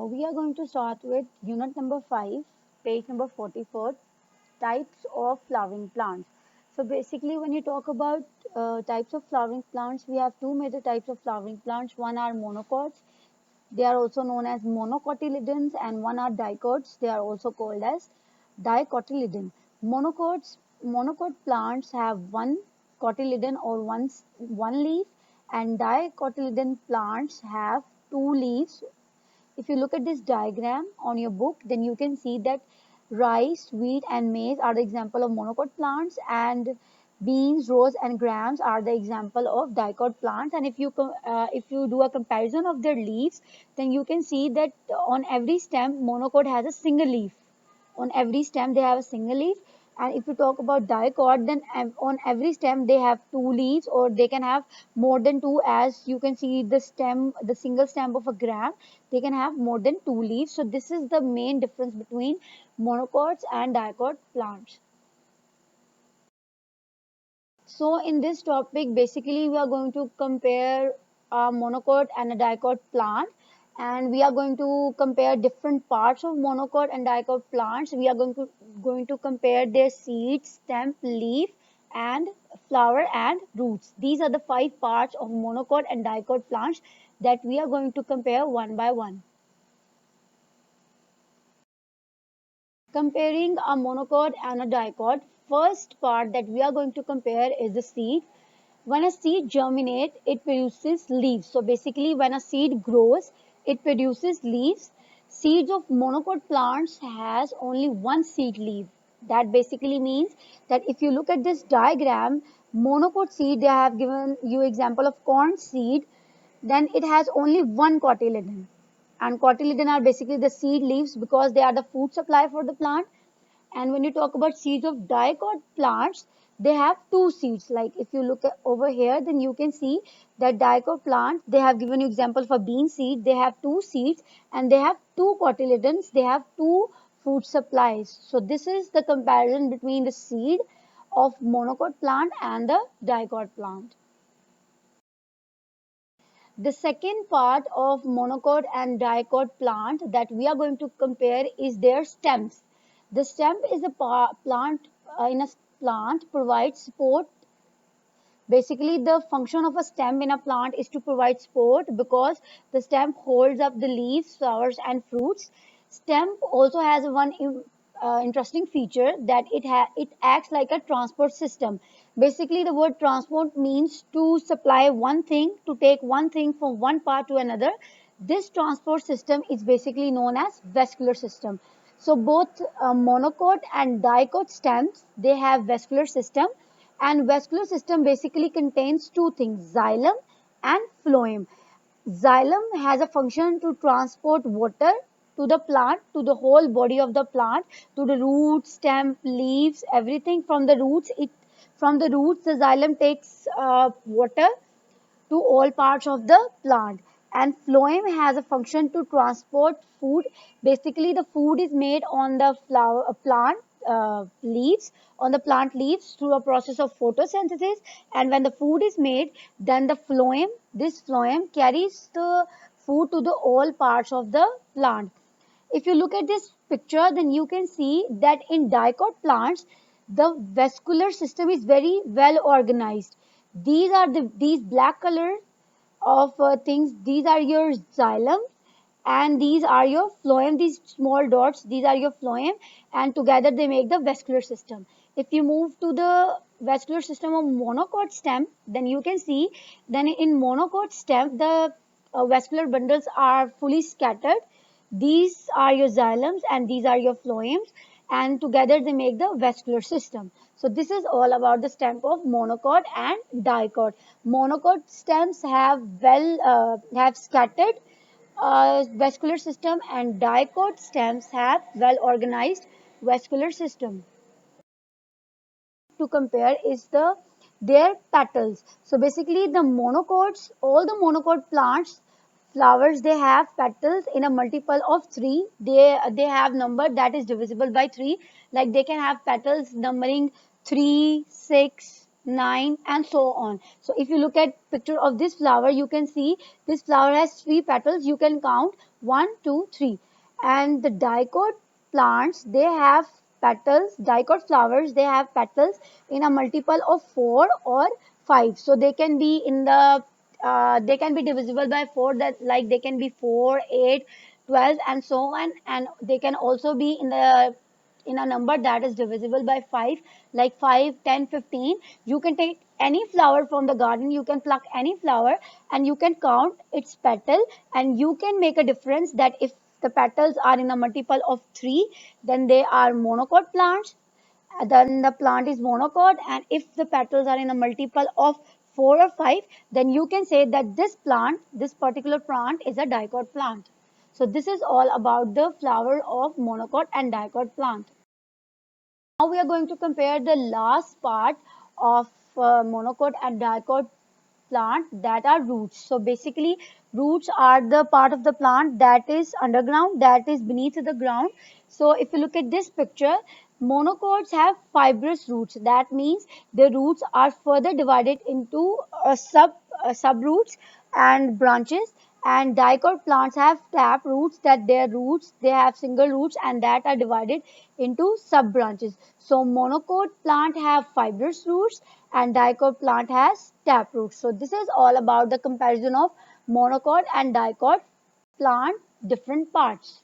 We are going to start with unit number 5, page number 44, types of flowering plants. So basically when you talk about types of flowering plants, we have two major types of flowering plants. One are monocots, they are also known as monocotyledons, and one are dicots, they are also called as dicotyledon. Monocots, monocot plants have one cotyledon or one leaf, and dicotyledon plants have two leaves. If you look at this diagram on your book, then you can see that rice, wheat, and maize are the example of monocot plants, and beans, rose, and grams are the example of dicot plants. And if you do a comparison of their leaves, then you can see that on every stem, monocot has a single leaf. On every stem they have a single leaf, and if you talk about dicot, then on every stem they have two leaves, or they can have more than two. As you can see the stem, the single stem of a gram, they can have more than two leaves. So this is the main difference between monocots and dicot plants. So in this topic, basically we are going to compare a monocot and a dicot plant, and we are going to compare different parts of monocot and dicot plants. We are going to compare their seeds, stem, leaf, and flower and roots. These are the 5 parts of monocot and dicot plants that we are going to compare one by one. Comparing a monocot and a dicot, first part that we are going to compare is the seed. When a seed germinates, it produces leaves. So basically, when a seed grows, it produces leaves. Seeds of monocot plants has only one seed leaf. That basically means that if you look at this diagram, monocot seed, they have given you example of corn seed, then it has only one cotyledon. And cotyledon are basically the seed leaves because they are the food supply for the plant. And when you talk about seeds of dicot plants, they have two seeds. Like if you look at over here, then you can see that dicot plant, they have given you example for bean seed, they have two seeds and they have two cotyledons, they have two food supplies. So this is the comparison between the seed of monocot plant and the dicot plant. The second part of monocot and dicot plant that we are going to compare is their stems. The stem is a plant in a plant provides support. Basically, the function of a stem in a plant is to provide support because the stem holds up the leaves, flowers, and fruits. Stem also has one interesting feature that it acts like a transport system. Basically, the word transport means to supply one thing, to take one thing from one part to another. This transport system is basically known as vascular system. So both monocot and dicot stems, they have vascular system, and vascular system basically contains two things, xylem and phloem. Xylem has a function to transport water to the plant, to the whole body of the plant, to the roots, stem, leaves, everything from the roots. From the roots, the xylem takes water to all parts of the plant. And phloem has a function to transport food. Basically, the food is made on the plant leaves, on the plant leaves through a process of photosynthesis. And when the food is made, then this phloem carries the food to the all parts of the plant. If you look at this picture, then you can see that in dicot plants, the vascular system is very well organized. These black color of things. These are your xylem, and these are your phloem. These small dots, these are your phloem, and together they make the vascular system. If you move to the vascular system of monocot stem, then you can see then in monocot stem the vascular bundles are fully scattered. These are your xylems and these are your phloems, and together they make the vascular system. So this is all about the stem of monocot and dicot. Monocot stems have scattered vascular system, and dicot stems have well organized vascular system. To compare is their petals. So basically the monocots, all the monocot plants, flowers, they have petals in a multiple of 3. They have number that is divisible by 3. Like they can have petals numbering 3, 6, 9, and so on. So if you look at picture of this flower, you can see this flower has 3 petals. You can count 1, 2, 3. And the dicot plants, they have petals. Dicot flowers, they have petals in a multiple of 4 or 5. So they can be in the they can be divisible by 4, that like they can be 4, 8, 12, and so on. And they can also be in a number that is divisible by 5, like 5, 10, 15. You can take any flower from the garden, you can pluck any flower, and you can count its petal, and you can make a difference that if the petals are in a multiple of 3, then they are monocot plants, then the plant is monocot. And if the petals are in a multiple of 4 or 5, then you can say that this particular plant is a dicot plant. So this is all about the flower of monocot and dicot plant. Now we are going to compare the last part of monocot and dicot plant, that are roots. So basically, roots are the part of the plant that is underground, that is beneath the ground. So if you look at this picture, monocots have fibrous roots. That means the roots are further divided into sub roots and branches. And dicot plants have tap roots, that their roots, they have single roots and that are divided into sub branches. So monocot plant have fibrous roots and dicot plant has tap roots. So this is all about the comparison of monocot and dicot plant different parts.